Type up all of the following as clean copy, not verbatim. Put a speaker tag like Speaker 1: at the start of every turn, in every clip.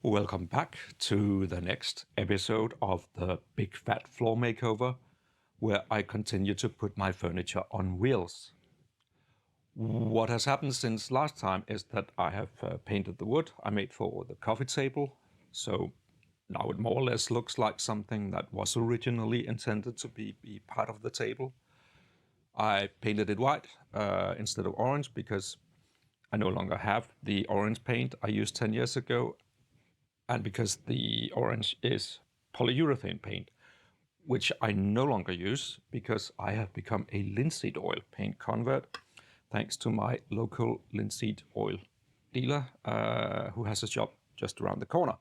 Speaker 1: Welcome back to the next episode of the Big Fat Floor Makeover, where I continue to put my furniture on wheels. What has happened since last time is that I have painted the wood I made for the coffee table, so now it more or less looks like something that was originally intended to be part of the table. I painted it white instead of orange because I no longer have the orange paint I used 10 years ago, and because the orange is polyurethane paint, which I no longer use because I have become a linseed oil paint convert thanks to my local linseed oil dealer who has a shop just around the corner.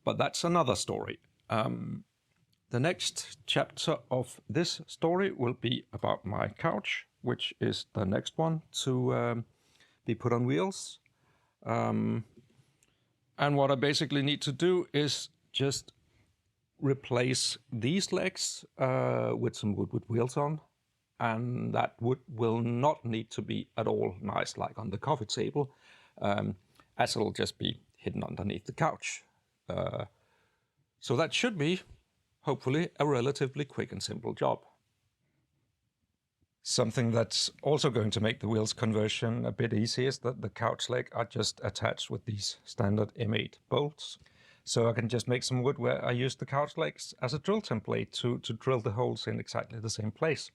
Speaker 1: But that's another story. The next chapter of this story will be about my couch, which is the next one to be put on wheels. And what I basically need to do is just replace these legs with some wood with wheels on. And that wood will not need to be at all nice like on the coffee table, as it'll just be hidden underneath the couch. So that should be, hopefully, a relatively quick and simple job. Something that's also going to make the wheels conversion a bit easy is that the couch leg are just attached with these standard M8 bolts. So I can just make some wood where I use the couch legs as a drill template to drill the holes in exactly the same place.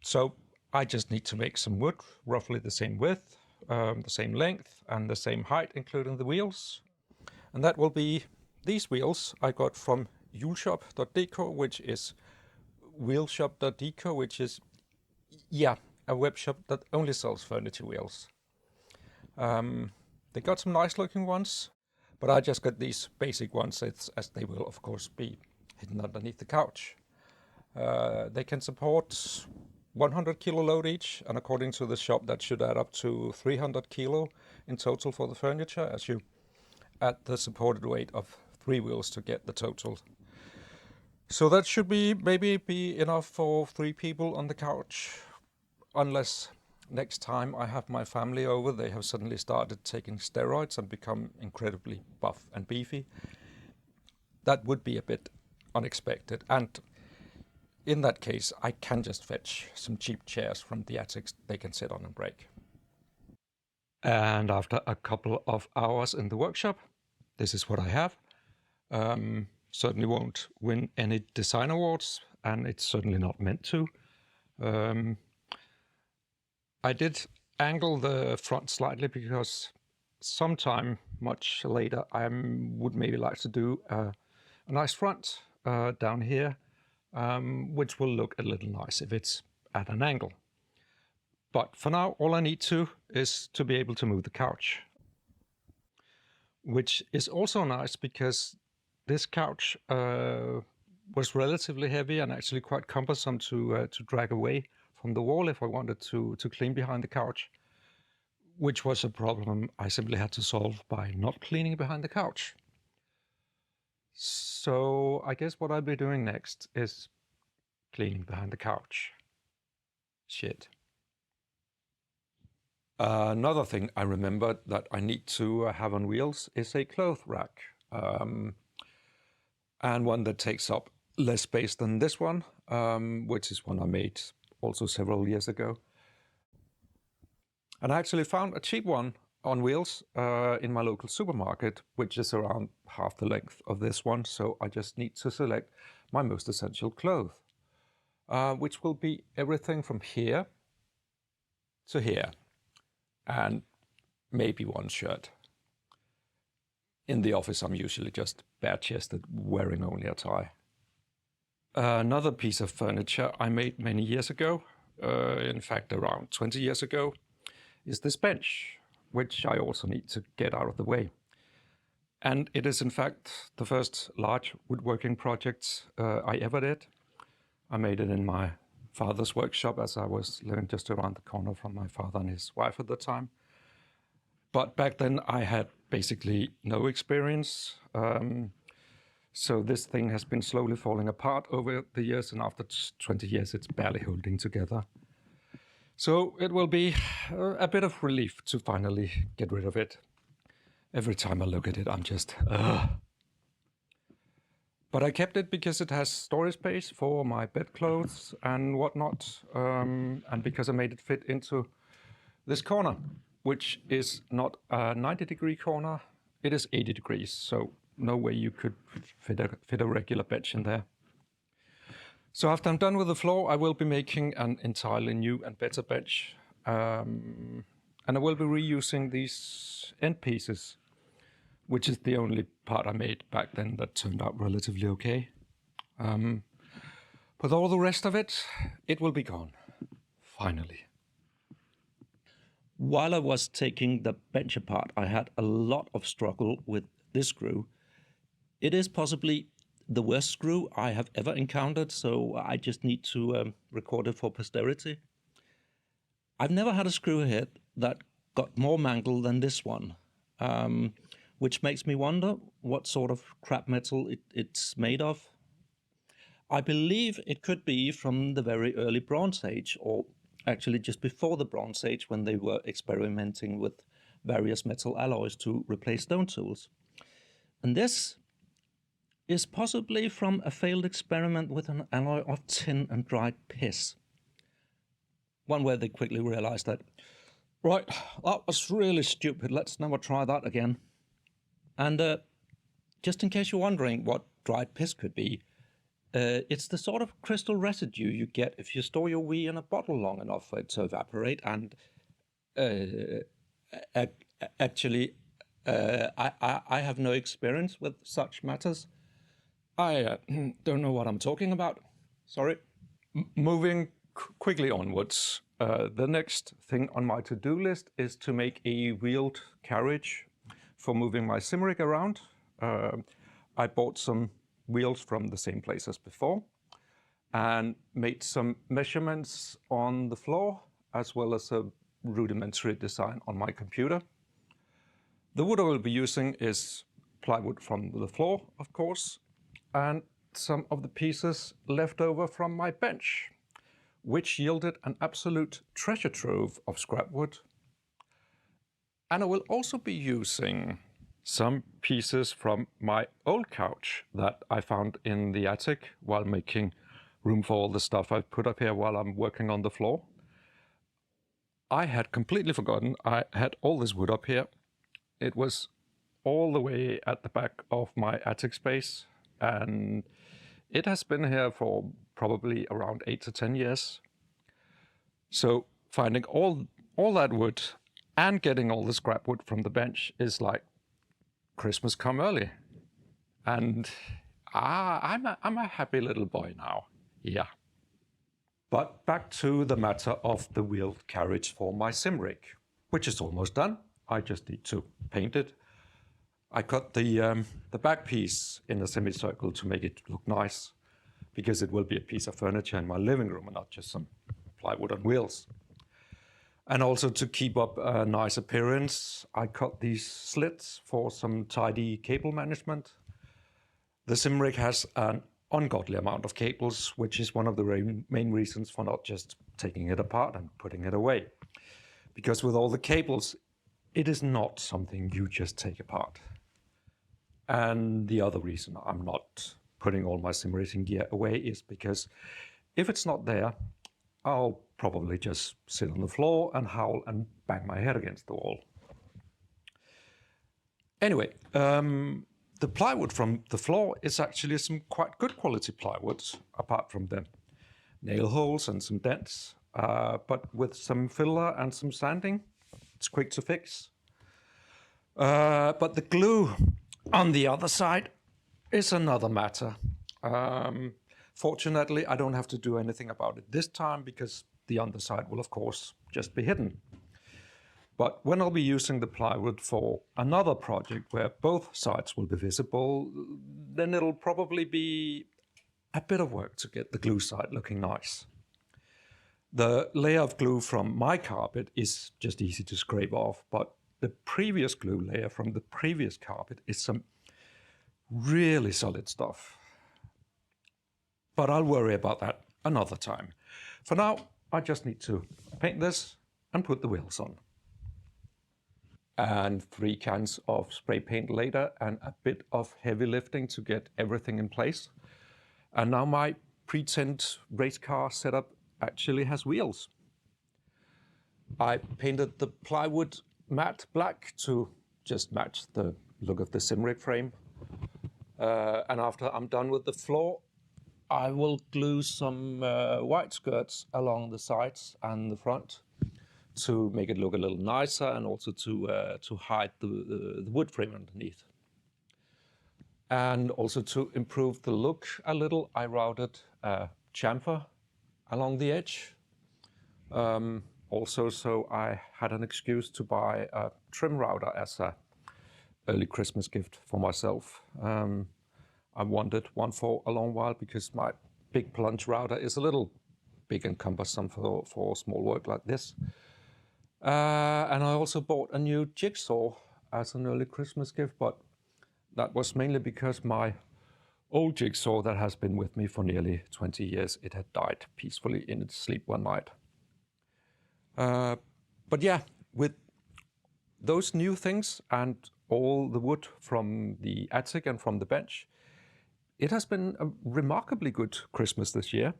Speaker 1: So I just need to make some wood, roughly the same width, the same length, and the same height, including the wheels. And that will be these wheels I got from juleshop.dk, which is wheelshop.dk, which is, a web shop that only sells furniture wheels. They got some nice looking ones, but I just got these basic ones as they will, of course, be hidden underneath the couch. They can support 100 kilo load each, and according to the shop, that should add up to 300 kilo in total for the furniture, as you add the supported weight of 3 wheels to get the total. So that should maybe be enough for 3 people on the couch, unless next time I have my family over, they have suddenly started taking steroids and become incredibly buff and beefy. That would be a bit unexpected, and in that case, I can just fetch some cheap chairs from the attics they can sit on and break. And after a couple of hours in the workshop, this is what I have. Certainly won't win any design awards, and it's certainly not meant to. I did angle the front slightly because sometime much later I would maybe like to do a nice front down here, which will look a little nice if it's at an angle. But for now, all I need is to be able to move the couch, which is also nice because this couch was relatively heavy and actually quite cumbersome to drag away from the wall if I wanted to clean behind the couch, which was a problem I simply had to solve by not cleaning behind the couch. So I guess what I'll be doing next is cleaning behind the couch. Shit. Another thing I remembered that I need to have on wheels is a clothes rack. And one that takes up less space than this one, which is one I made also several years ago. And I actually found a cheap one on wheels in my local supermarket, which is around half the length of this one. So I just need to select my most essential clothes, which will be everything from here to here, and maybe one shirt. In the office, I'm usually just bare-chested, wearing only a tie. Another piece of furniture I made many years ago, in fact around 20 years ago, is this bench, which I also need to get out of the way. And it is in fact the first large woodworking project I ever did. I made it in my father's workshop as I was living just around the corner from my father and his wife at the time. But back then I had basically no experience. So this thing has been slowly falling apart over the years, and after 20 years it's barely holding together. So it will be a bit of relief to finally get rid of it. Every time I look at it, I'm just, ugh. But I kept it because it has storage space for my bedclothes and whatnot, and because I made it fit into this corner, which is not a 90-degree corner, it is 80 degrees, so no way you could fit a regular bench in there. So after I'm done with the floor, I will be making an entirely new and better bench. And I will be reusing these end pieces, which is the only part I made back then that turned out relatively okay. But all the rest of it, it will be gone, finally. While I was taking the bench apart, I had a lot of struggle with this screw. It is possibly the worst screw I have ever encountered, so I just need to record it for posterity. I've never had a screw head that got more mangled than this one, which makes me wonder what sort of crap metal it's made of. I believe it could be from the very early Bronze Age, or actually just before the Bronze Age, when they were experimenting with various metal alloys to replace stone tools. And this is possibly from a failed experiment with an alloy of tin and dried piss. One where they quickly realized that, right, that was really stupid, let's never try that again. And just in case you're wondering what dried piss could be, it's the sort of crystal residue you get if you store your wee in a bottle long enough for it to evaporate. And actually, I have no experience with such matters. I don't know what I'm talking about. Sorry. Moving quickly onwards, the next thing on my to-do list is to make a wheeled carriage for moving my Cymric around. I bought some wheels from the same place as before and made some measurements on the floor as well as a rudimentary design on my computer. The wood I will be using is plywood from the floor, of course, and some of the pieces left over from my bench, which yielded an absolute treasure trove of scrap wood. And I will also be using some pieces from my old couch that I found in the attic while making room for all the stuff I've put up here while I'm working on the floor. I had completely forgotten I had all this wood up here. It was all the way at the back of my attic space, and it has been here for probably around 8 to 10 years. So finding all that wood and getting all the scrap wood from the bench is like Christmas come early. And I'm a happy little boy now. Yeah. But back to the matter of the wheeled carriage for my Cymric, which is almost done. I just need to paint it. I cut the back piece in a semicircle to make it look nice, because it will be a piece of furniture in my living room and not just some plywood on wheels. And also to keep up a nice appearance, I cut these slits for some tidy cable management. The Cymric has an ungodly amount of cables, which is one of the main reasons for not just taking it apart and putting it away. Because with all the cables, it is not something you just take apart. And the other reason I'm not putting all my sim racing gear away is because if it's not there, I'll probably just sit on the floor and howl and bang my head against the wall. Anyway, the plywood from the floor is actually some quite good quality plywood, apart from the nail holes and some dents. But with some filler and some sanding, it's quick to fix. But the glue on the other side is another matter. Fortunately, I don't have to do anything about it this time because the underside will, of course, just be hidden. But when I'll be using the plywood for another project where both sides will be visible, then it'll probably be a bit of work to get the glue side looking nice. The layer of glue from my carpet is just easy to scrape off, but the previous glue layer from the previous carpet is some really solid stuff. But I'll worry about that another time. For now, I just need to paint this and put the wheels on. and 3 cans of spray paint later and a bit of heavy lifting to get everything in place. And now my pretend race car setup actually has wheels. I painted the plywood matte black to just match the look of the Simric frame. And after I'm done with the floor, I will glue some white skirts along the sides and the front to make it look a little nicer, and also to hide the wood frame underneath. And also to improve the look a little, I routed chamfer along the edge. Also, so I had an excuse to buy a trim router as a early Christmas gift for myself. I wanted one for a long while because my big plunge router is a little big and cumbersome for small work like this. And I also bought a new jigsaw as an early Christmas gift, but that was mainly because my old jigsaw that has been with me for nearly 20 years, it had died peacefully in its sleep one night. But yeah, with those new things and all the wood from the attic and from the bench, it has been a remarkably good Christmas this year.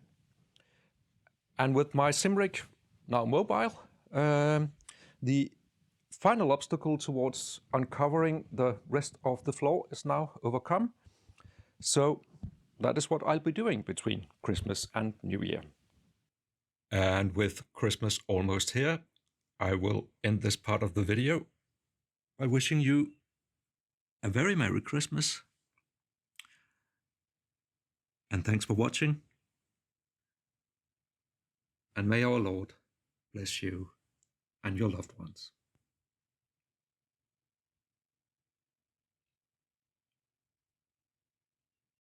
Speaker 1: And with my Simric now mobile, the final obstacle towards uncovering the rest of the floor is now overcome. So that is what I'll be doing between Christmas and New Year. And with Christmas almost here, I will end this part of the video by wishing you a very Merry Christmas. And thanks for watching. And may our Lord bless you and your loved ones.